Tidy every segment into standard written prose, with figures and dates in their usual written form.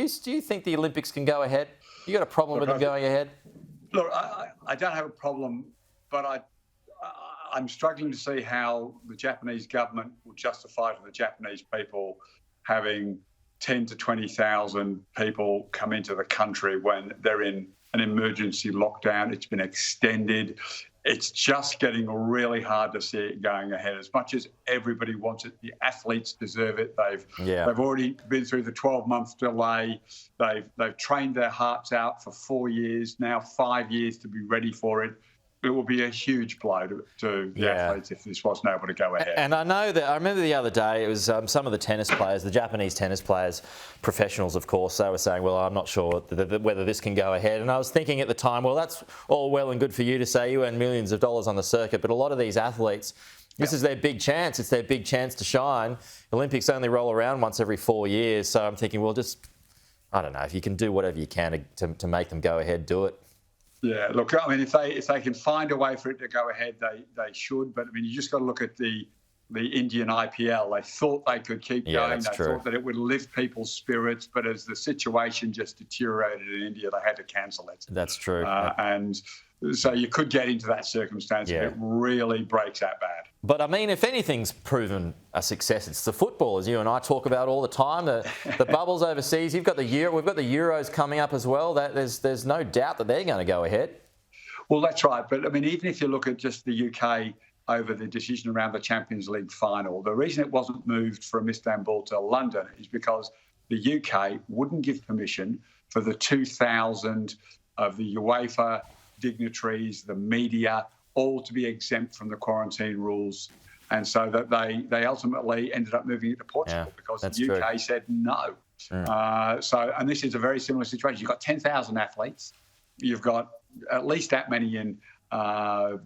Do you think the Olympics can go ahead? You got a problem Look, with them going ahead? look, I don't have a problem, but I'm struggling to see how the Japanese government will justify to the Japanese people having 10 to 20,000 people come into the country when they're in an emergency lockdown. It's been extended. It's just getting really hard to see it going ahead. As much as everybody wants it, the athletes deserve it. They've already been through the 12-month delay. They've trained their hearts out for 4 years, now 5 years to be ready for it. It will be a huge blow to the athletes if this wasn't able to go ahead. And I remember the other day, it was some of the tennis players, the Japanese tennis players, professionals, of course, they were saying, well, I'm not sure whether this can go ahead. And I was thinking at the time, well, that's all well and good for you to say. You earn millions of dollars on the circuit, but a lot of these athletes, this is their big chance. It's their big chance to shine. Olympics only roll around once every 4 years. So I'm thinking, well, I don't know, if you can do whatever you can to make them go ahead, do it. Yeah, look, I mean, if they can find a way for it to go ahead, they should. But I mean, you just got to look at the Indian IPL. They thought they could keep going. They thought that it would lift people's spirits, but as the situation just deteriorated in India, they had to cancel it. That's true. And so you could get into that circumstance if it really breaks that bad. But I mean, if anything's proven a success, it's the football, as you and I talk about all the time. The bubbles overseas. We've got the Euros coming up as well. There's no doubt that they're going to go ahead. Well, that's right. But I mean, even if you look at just the UK over the decision around the Champions League final, the reason it wasn't moved from Istanbul to London is because the UK wouldn't give permission for the 2,000 of the UEFA dignitaries, the media, all to be exempt from the quarantine rules. And so that they ultimately ended up moving it to Portugal because the UK said no. And this is a very similar situation. You've got 10,000 athletes. You've got at least that many in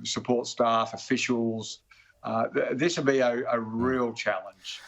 support staff, officials. This would be a real challenge.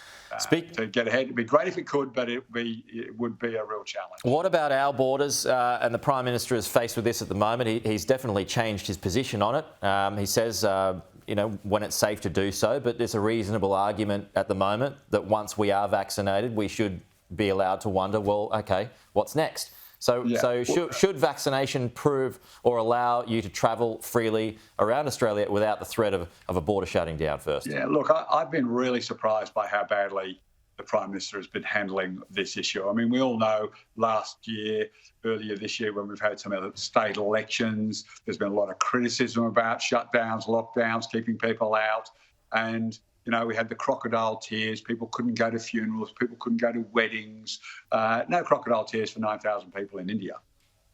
To get ahead. It'd be great if it could, but it would be a real challenge. What about our borders? And the Prime Minister is faced with this at the moment. He's definitely changed his position on it. He says, when it's safe to do so, but there's a reasonable argument at the moment that once we are vaccinated, we should be allowed to wonder, well, okay, what's next? So should vaccination prove or allow you to travel freely around Australia without the threat of a border shutting down first? Yeah, look, I've been really surprised by how badly the Prime Minister has been handling this issue. I mean, we all know earlier this year, when we've had some of the state elections, there's been a lot of criticism about shutdowns, lockdowns, keeping people out. And we had the crocodile tears. People couldn't go to funerals. People couldn't go to weddings. No crocodile tears for 9,000 people in India.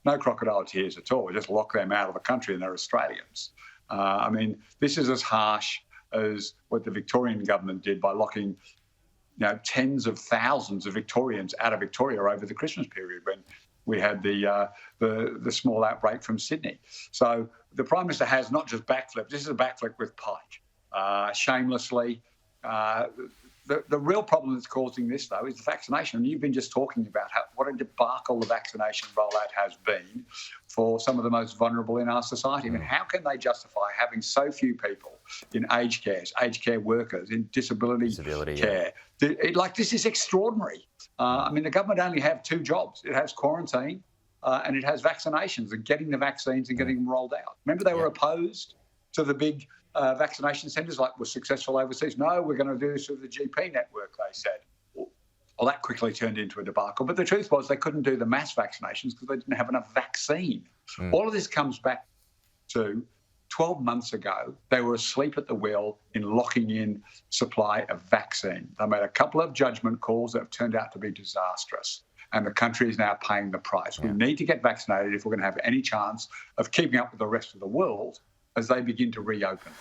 No crocodile tears at all. We just locked them out of the country and they're Australians. I mean, this is as harsh as what the Victorian government did by locking tens of thousands of Victorians out of Victoria over the Christmas period when we had the small outbreak from Sydney. So the Prime Minister has not just backflipped. This is a backflip with pike. Shamelessly. The real problem that's causing this, though, is the vaccination. And you've been just talking about what a debacle the vaccination rollout has been for some of the most vulnerable in our society. I mean, how can they justify having so few people in aged care workers, in disability care? This is extraordinary. I mean, the government only have two jobs. It has quarantine and it has vaccinations and getting the vaccines and getting them rolled out. Remember, they were opposed to the big vaccination centres were successful overseas. No, we're going to do this through the GP network, they said. Well, that quickly turned into a debacle. But the truth was they couldn't do the mass vaccinations because they didn't have enough vaccine. All of this comes back to 12 months ago, they were asleep at the wheel in locking in supply of vaccine. They made a couple of judgment calls that have turned out to be disastrous. And the country is now paying the price. We need to get vaccinated if we're going to have any chance of keeping up with the rest of the world as they begin to reopen.